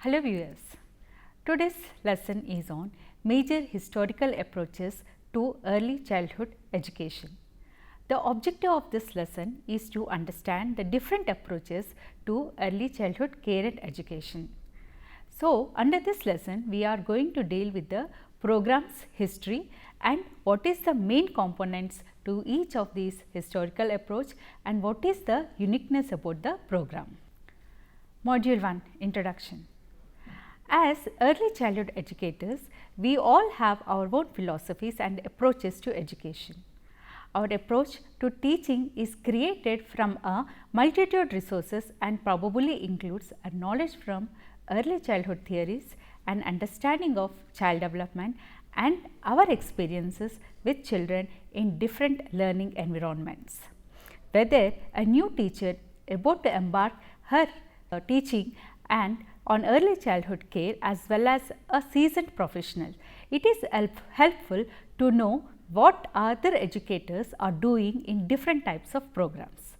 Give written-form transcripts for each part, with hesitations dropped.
Hello viewers, today's lesson is on major historical approaches to early childhood education. The objective of this lesson is to understand the different approaches to early childhood care and education. So, under this lesson we are going to deal with the program's history and what is the main components to each of these historical approach and what is the uniqueness about the program. Module 1 Introduction. As early childhood educators, we all have our own philosophies and approaches to education. Our approach to teaching is created from a multitude of resources and probably includes a knowledge from early childhood theories and understanding of child development and our experiences with children in different learning environments. Whether a new teacher about to embark her teaching and on early childhood care as well as a seasoned professional, it is helpful to know what other educators are doing in different types of programs.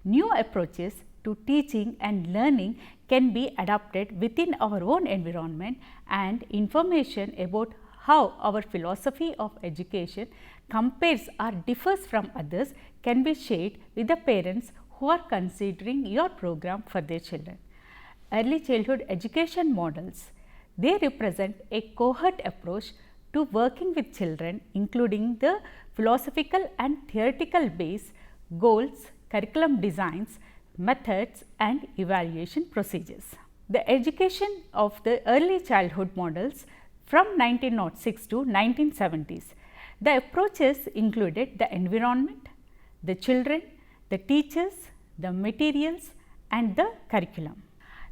New approaches to teaching and learning can be adapted within our own environment, and information about how our philosophy of education compares or differs from others can be shared with the parents who are considering your program for their children. Early childhood education models, they represent a cohort approach to working with children, including the philosophical and theoretical base, goals, curriculum designs, methods and evaluation procedures. The education of the early childhood models from 1906 to 1970s, the approaches included the environment, the children, the teachers, the materials and the curriculum.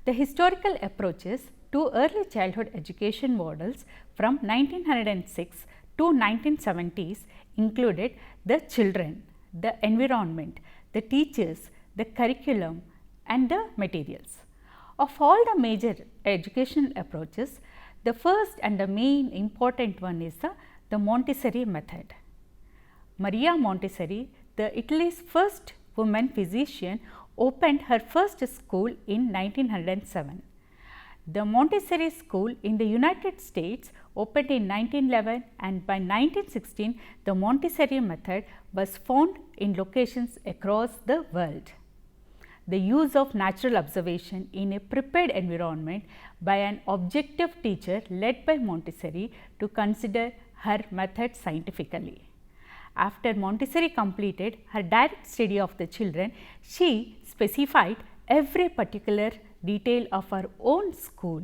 The historical approaches to early childhood education models from 1906 to 1970s included the children, the environment, the teachers, the curriculum and the materials. Of all the major educational approaches, the first and the main important one is the Montessori method. Maria Montessori, the Italy's first woman physician, opened her first school in 1907. The Montessori school in the United States opened in 1911, and by 1916 the Montessori method was found in locations across the world. The use of natural observation in a prepared environment by an objective teacher led by Montessori to consider her method scientifically. After Montessori completed her direct study of the children, she specified every particular detail of her own school,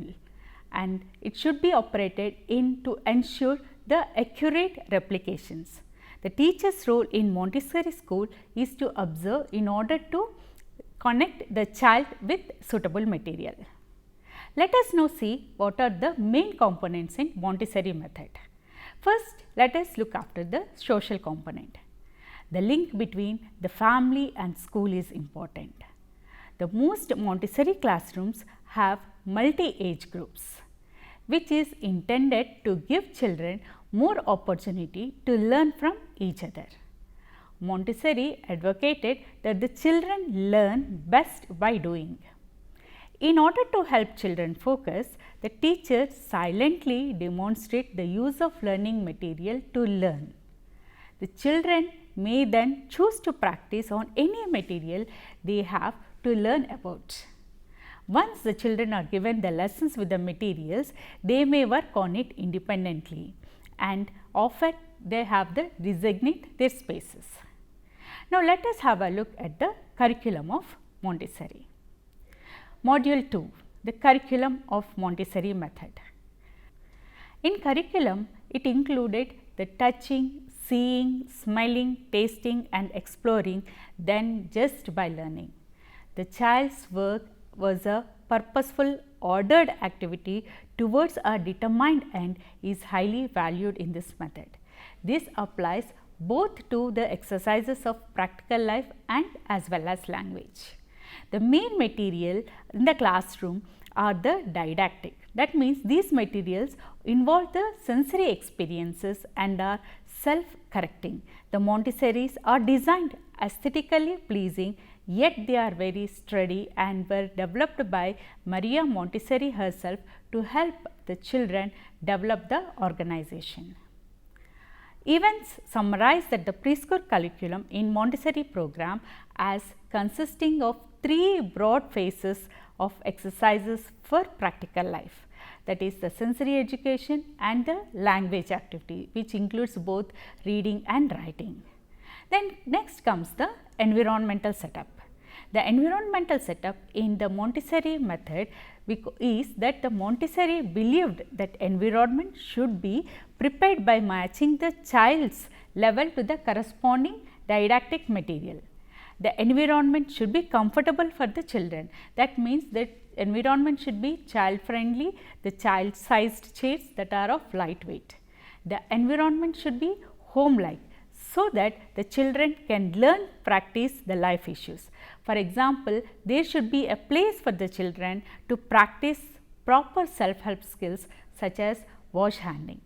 and it should be operated in to ensure the accurate replications. The teacher's role in Montessori school is to observe in order to connect the child with suitable material. Let us now see what are the main components in Montessori method. First, let us look after the social component. The link between the family and school is important. The most Montessori classrooms have multi-age groups, which is intended to give children more opportunity to learn from each other. Montessori advocated that the children learn best by doing. In order to help children focus, the teacher silently demonstrates the use of learning material to learn. The children may then choose to practice on any material they have to learn about. Once the children are given the lessons with the materials, they may work on it independently, and often they have to designate their spaces. Now, let us have a look at the curriculum of Montessori. Module 2, the curriculum of Montessori method. In curriculum, it included the touching, seeing, smelling, tasting and exploring than just by learning. The child's work was a purposeful, ordered activity towards a determined end is highly valued in this method. This applies both to the exercises of practical life and as well as language. The main material in the classroom are the didactic. That means these materials involve the sensory experiences and are self-correcting. The Montessoris are designed aesthetically pleasing, yet they are very sturdy and were developed by Maria Montessori herself to help the children develop the organization. Events summarize that the preschool curriculum in Montessori program as consisting of 3 broad phases of exercises for practical life, that is the sensory education and the language activity, which includes both reading and writing. Then next comes the environmental setup. The environmental setup in the Montessori method is that the Montessori believed that environment should be prepared by matching the child's level to the corresponding didactic material. The environment should be comfortable for the children. That means that environment should be child friendly, the child sized chairs that are of lightweight. The environment should be home like, so that the children can learn, practice the life issues. For example, there should be a place for the children to practice proper self-help skills such as wash handing.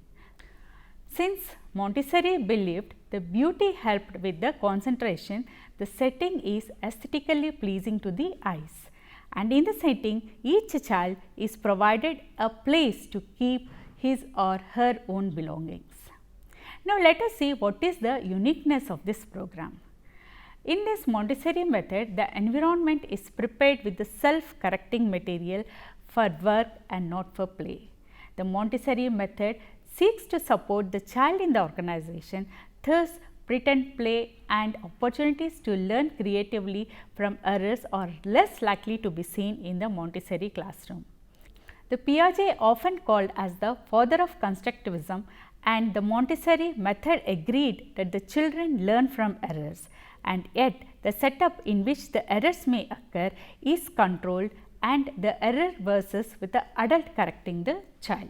Since Montessori believed the beauty helped with the concentration, the setting is aesthetically pleasing to the eyes, and in the setting each child is provided a place to keep his or her own belongings. Now, let us see what is the uniqueness of this program. In this Montessori method, the environment is prepared with the self-correcting material for work and not for play. The Montessori method seeks to support the child in the organization, thus pretend play and opportunities to learn creatively from errors are less likely to be seen in the Montessori classroom. The Piaget, often called as the father of constructivism, and the Montessori method agreed that the children learn from errors, and yet the setup in which the errors may occur is controlled and the error versus with the adult correcting the child.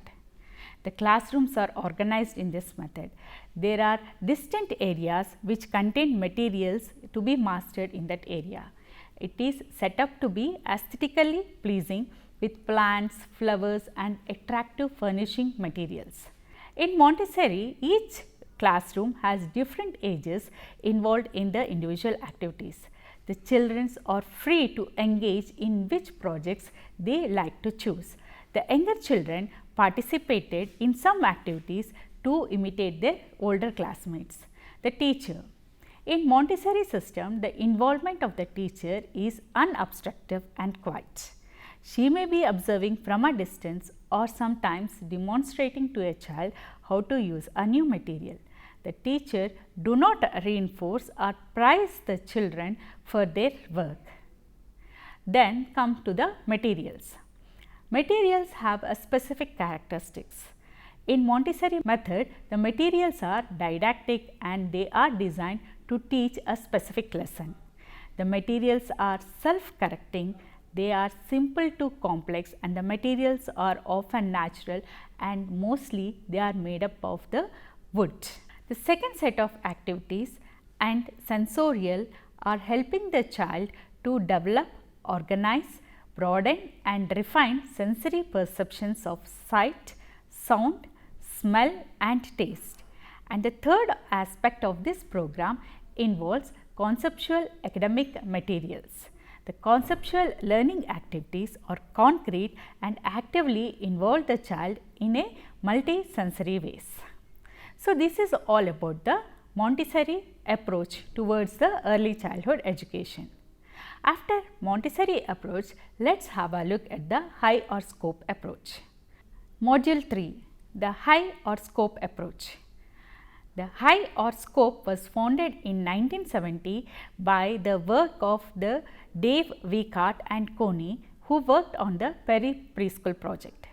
The classrooms are organized in this method. There are distant areas which contain materials to be mastered in that area. It is set up to be aesthetically pleasing with plants, flowers and attractive furnishing materials. In Montessori, each classroom has different ages involved in the individual activities. The children are free to engage in which projects they like to choose. The younger children participated in some activities to imitate their older classmates. The teacher. In Montessori system, the involvement of the teacher is unobstructive and quiet. She may be observing from a distance or sometimes demonstrating to a child how to use a new material. The teacher do not reinforce or praise the children for their work. Then come to the materials. Materials have a specific characteristics. In Montessori method, the materials are didactic and they are designed to teach a specific lesson. The materials are self-correcting, they are simple to complex, and the materials are often natural and mostly they are made up of the wood. The second set of activities and sensorial are helping the child to develop, organize, broaden and refine sensory perceptions of sight, sound, smell and taste. And the third aspect of this program involves conceptual academic materials. The conceptual learning activities are concrete and actively involve the child in a multi-sensory ways. So, this is all about the Montessori approach towards the early childhood education. After Montessori approach, let us have a look at the high or scope approach. Module 3, the high or scope approach. The high or scope was founded in 1970 by the work of the Dave Weikart and Coney, who worked on the Perry Preschool project.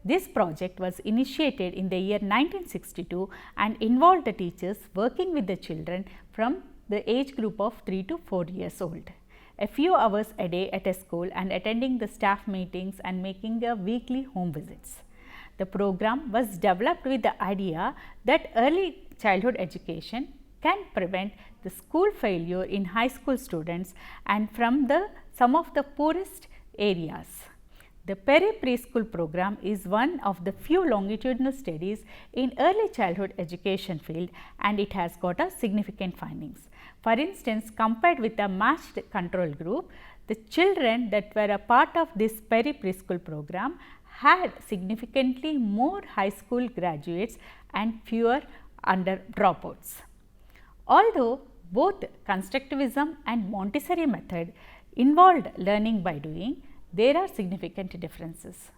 This project was initiated in the year 1962 and involved the teachers working with the children from the age group of 3 to 4 years old. A few hours a day at a school and attending the staff meetings and making the weekly home visits. The program was developed with the idea that early childhood education can prevent the school failure in high school students and from some of the poorest areas. The peri-preschool program is one of the few longitudinal studies in early childhood education field, and it has got a significant findings. For instance, compared with a matched control group, the children that were a part of this peri-preschool program had significantly more high school graduates and fewer under dropouts. Although both constructivism and Montessori method involved learning by doing, there are significant differences.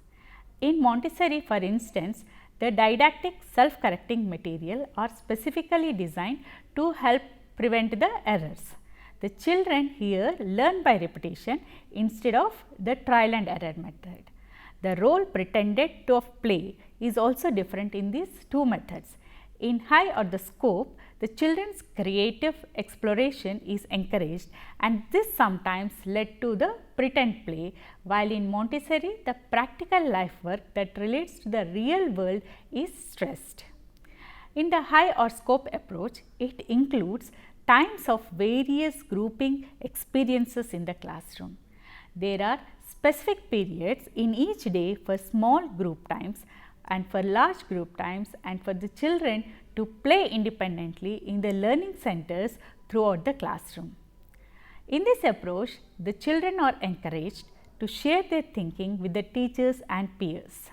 In Montessori, for instance, the didactic self-correcting material are specifically designed to help prevent the errors. The children here learn by repetition instead of the trial and error method. The role pretended to of play is also different in these two methods. In high or the scope, the children's creative exploration is encouraged, and this sometimes led to the pretend play, while in Montessori the practical life work that relates to the real world is stressed. In the high or scope approach, it includes times of various grouping experiences in the classroom. There are specific periods in each day for small group times and for large group times, and for the children to play independently in the learning centers throughout the classroom. In this approach, the children are encouraged to share their thinking with the teachers and peers.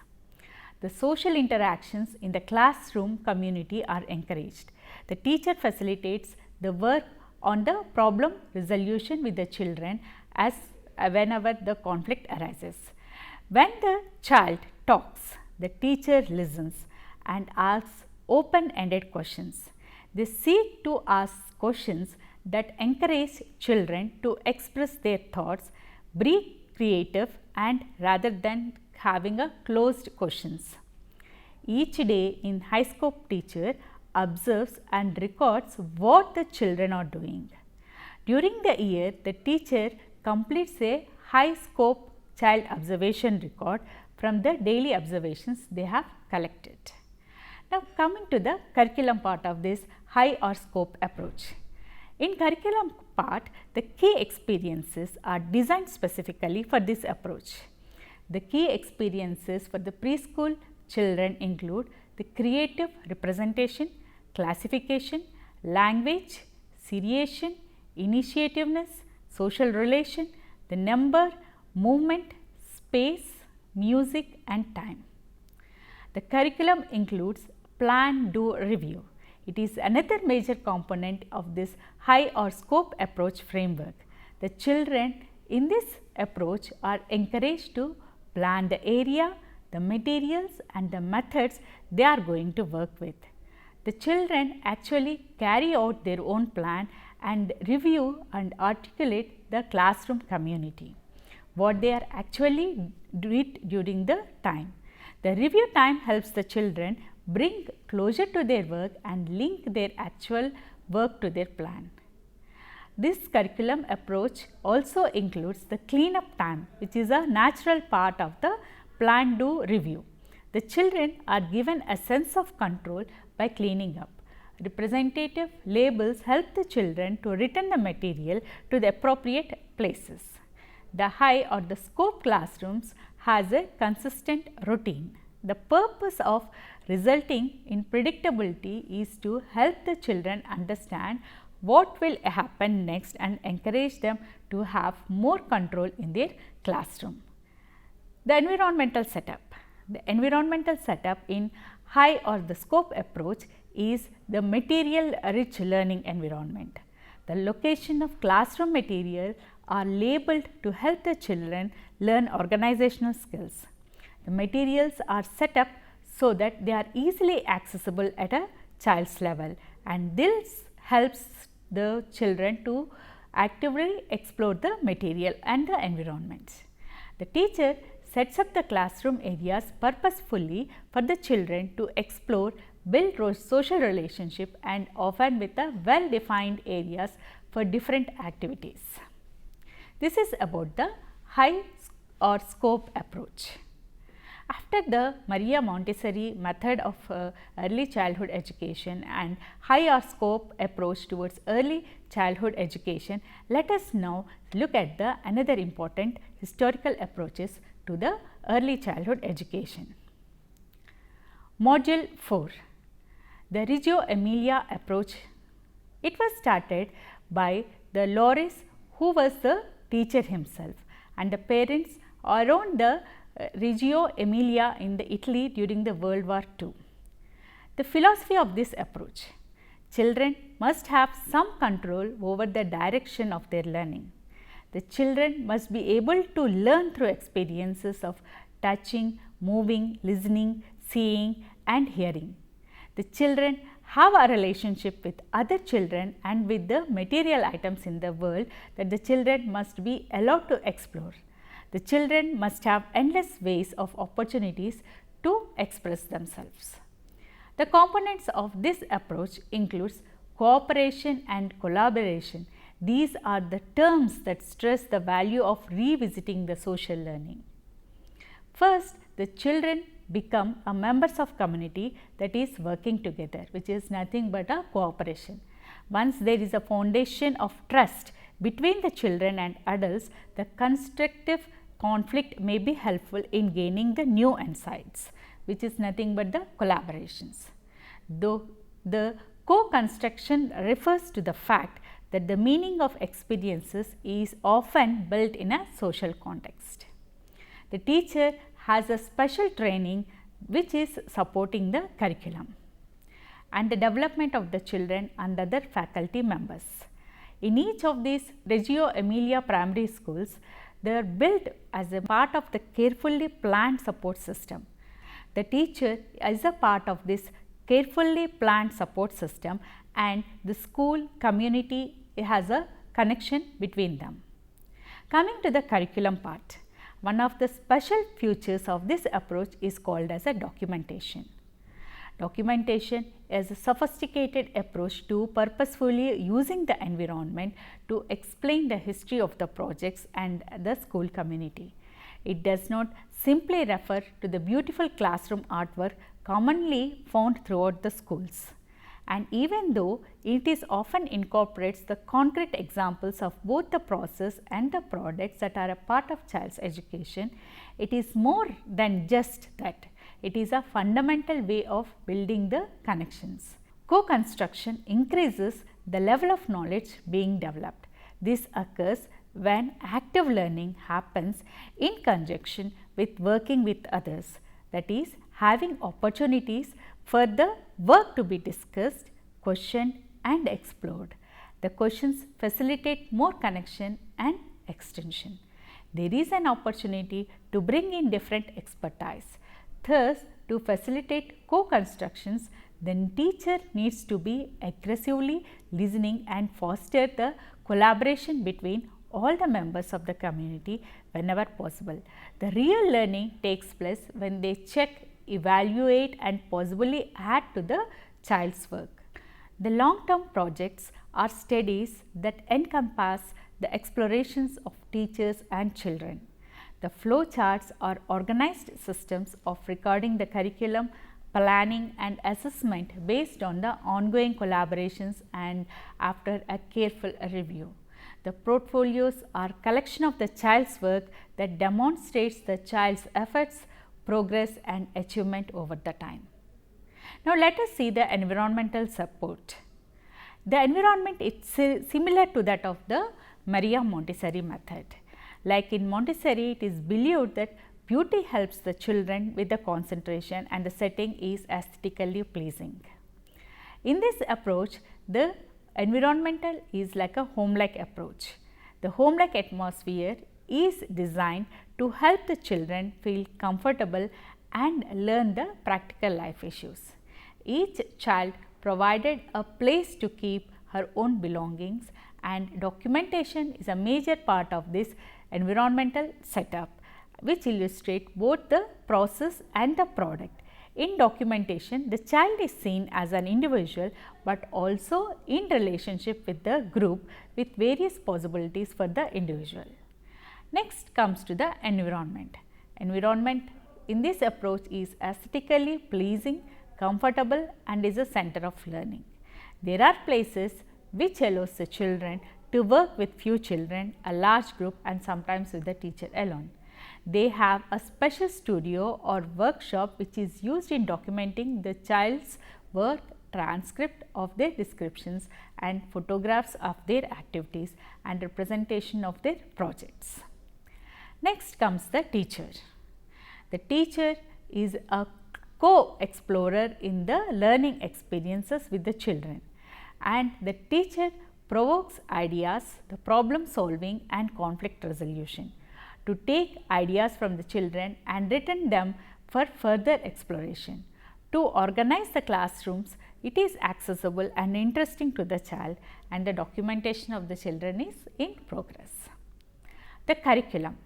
The social interactions in the classroom community are encouraged. The teacher facilitates the work on the problem resolution with the children as whenever the conflict arises. When the child talks, the teacher listens and asks open-ended questions. They seek to ask questions that encourage children to express their thoughts, be creative, and rather than having a closed questions. Each day in high scope, teacher observes and records what the children are doing. During the year, the teacher completes a high scope child observation record from the daily observations they have collected. Now, coming to the curriculum part of this high or scope approach. In curriculum part, the key experiences are designed specifically for this approach. The key experiences for the preschool children include the creative representation, classification, language, seriation, initiativeness, social relation, the number, movement, space, music and time. The curriculum includes plan, do, review. It is another major component of this high or scope approach framework. The children in this approach are encouraged to plan the area, the materials and the methods they are going to work with. The children actually carry out their own plan and review and articulate the classroom community, what they are actually doing during the time. The review time helps the children bring closure to their work and link their actual work to their plan. This curriculum approach also includes the cleanup time, which is a natural part of the plan, do, review. The children are given a sense of control by cleaning up. Representative labels help the children to return the material to the appropriate places. The high or the scope classrooms has a consistent routine. The purpose of resulting in predictability is to help the children understand what will happen next and encourage them to have more control in their classroom. The environmental setup. The environmental setup in high or the scope approach is the material rich learning environment. The location of classroom material are labeled to help the children learn organizational skills. The materials are set up so that they are easily accessible at a child's level, and this helps the children to actively explore the material and the environment. The teacher sets up the classroom areas purposefully for the children to explore, build social relationship and often with a well defined areas for different activities. This is about the high or scope approach. After the Maria Montessori method of early childhood education and high or scope approach towards early childhood education, let us now look at the another important historical approaches to the early childhood education. Module 4, the Reggio Emilia approach. It was started by the Loris, who was the teacher himself, and the parents around the Reggio Emilia in the Italy during the World War II. The philosophy of this approach: children must have some control over the direction of their learning. The children must be able to learn through experiences of touching, moving, listening, seeing and hearing. The children have a relationship with other children and with the material items in the world that the children must be allowed to explore. The children must have endless ways of opportunities to express themselves. The components of this approach includes cooperation and collaboration. These are the terms that stress the value of revisiting the social learning. First, the children become a members of community that is working together, which is nothing but a cooperation. Once there is a foundation of trust between the children and adults, the constructive conflict may be helpful in gaining the new insights, which is nothing but the collaborations. Though the co-construction refers to the fact that the meaning of experiences is often built in a social context. The teacher has a special training which is supporting the curriculum and the development of the children and other faculty members. In each of these Reggio Emilia primary schools, they are built as a part of the carefully planned support system. The teacher is a part of this carefully planned support system and the school community has a connection between them. Coming to the curriculum part, one of the special features of this approach is called as a documentation. Documentation is a sophisticated approach to purposefully using the environment to explain the history of the projects and the school community. It does not simply refer to the beautiful classroom artwork commonly found throughout the schools. And even though it is often incorporates the concrete examples of both the process and the products that are a part of child's education, it is more than just that. It is a fundamental way of building the connections. Co-construction increases the level of knowledge being developed. This occurs when active learning happens in conjunction with working with others, that is, having opportunities for the work to be discussed, questioned and explored. The questions facilitate more connection and extension. There is an opportunity to bring in different expertise. Thus, to facilitate co-constructions, the teacher needs to be aggressively listening and foster the collaboration between all the members of the community whenever possible. The real learning takes place when they check, evaluate and possibly add to the child's work. The long-term projects are studies that encompass the explorations of teachers and children. The flow charts are organized systems of recording the curriculum, planning and assessment based on the ongoing collaborations and after a careful review. The portfolios are collection of the child's work that demonstrates the child's efforts, progress and achievement over the time. Now, let us see the environmental support. The environment is similar to that of the Maria Montessori method. Like in Montessori, it is believed that beauty helps the children with the concentration and the setting is aesthetically pleasing. In this approach, the environmental is like a home-like approach. The home-like atmosphere is designed to help the children feel comfortable and learn the practical life issues. Each child provided a place to keep her own belongings and documentation is a major part of this environmental setup, which illustrate both the process and the product. In documentation, the child is seen as an individual, but also in relationship with the group with various possibilities for the individual. Next comes to the environment. Environment in this approach is aesthetically pleasing, comfortable and is a center of learning. There are places which allows the children to work with few children, a large group and sometimes with the teacher alone. they have a special studio or workshop which is used in documenting the child's work, transcript of their descriptions and photographs of their activities and representation of their projects. Next comes the teacher. The teacher is a co-explorer in the learning experiences with the children, and the teacher provokes ideas, the problem solving and conflict resolution to take ideas from the children and return them for further exploration. To organize the classrooms, it is accessible and interesting to the child, and the documentation of the children is in progress. The curriculum.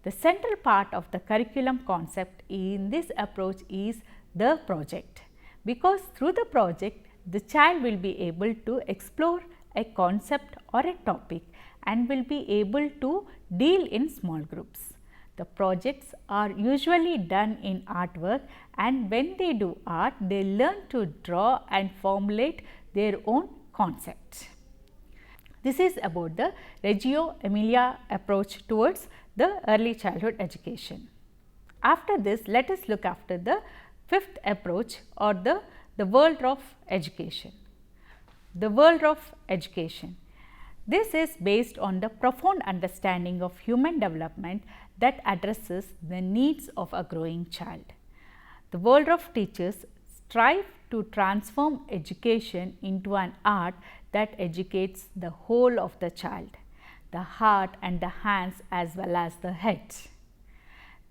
The central part of the curriculum concept in this approach is the project, because through the project the child will be able to explore a concept or a topic and will be able to deal in small groups. The projects are usually done in artwork, and when they do art, they learn to draw and formulate their own concepts. This is about the Reggio Emilia approach towards the early childhood education. After this, let us look after the fifth approach, or the world of education. The world of education. This is based on the profound understanding of human development that addresses the needs of a growing child. The world of teachers strive to transform education into an art that educates the whole of the child, the heart and the hands as well as the head.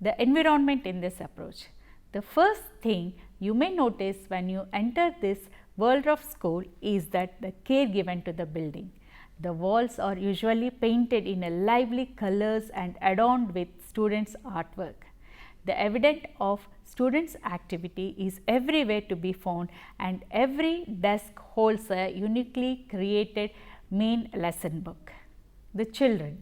The environment in this approach. The first thing you may notice when you enter this world of school is that the care given to the building. The walls are usually painted in a lively colors and adorned with students' artwork. The evidence of students' activity is everywhere to be found, and every desk holds a uniquely created main lesson book. The children.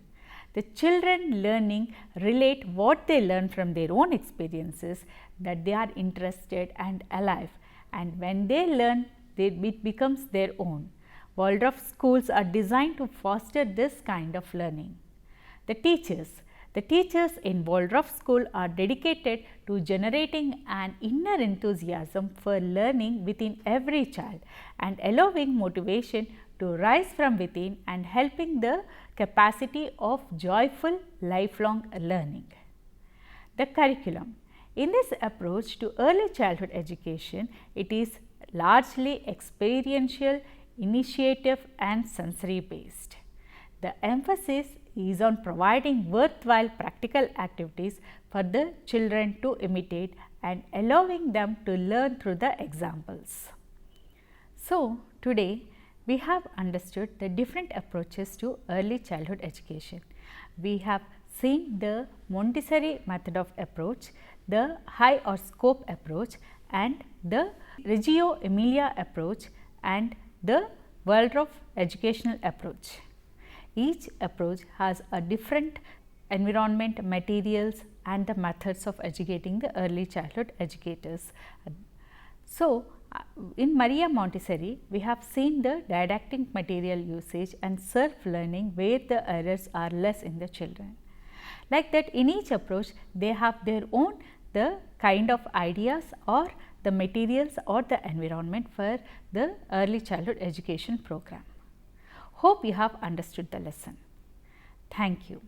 The children learning relate what they learn from their own experiences, that they are interested and alive, and when they learn, it becomes their own. Waldorf schools are designed to foster this kind of learning. The teachers. The teachers in Waldorf school are dedicated to generating an inner enthusiasm for learning within every child and allowing motivation to rise from within and helping the capacity of joyful lifelong learning. The curriculum. In this approach to early childhood education, it is largely experiential, initiative and sensory based. The emphasis is on providing worthwhile practical activities for the children to imitate and allowing them to learn through the examples. So, today we have understood the different approaches to early childhood education. We have seen the Montessori method of approach, the high or scope approach, and the Reggio Emilia approach, and the Waldorf educational approach. Each approach has a different environment, materials and the methods of educating the early childhood educators. So, in Maria Montessori, we have seen the didactic material usage and self-learning where the errors are less in the children. Like that, in each approach, they have their own the kind of ideas or the materials or the environment for the early childhood education program. Hope you have understood the lesson. Thank you.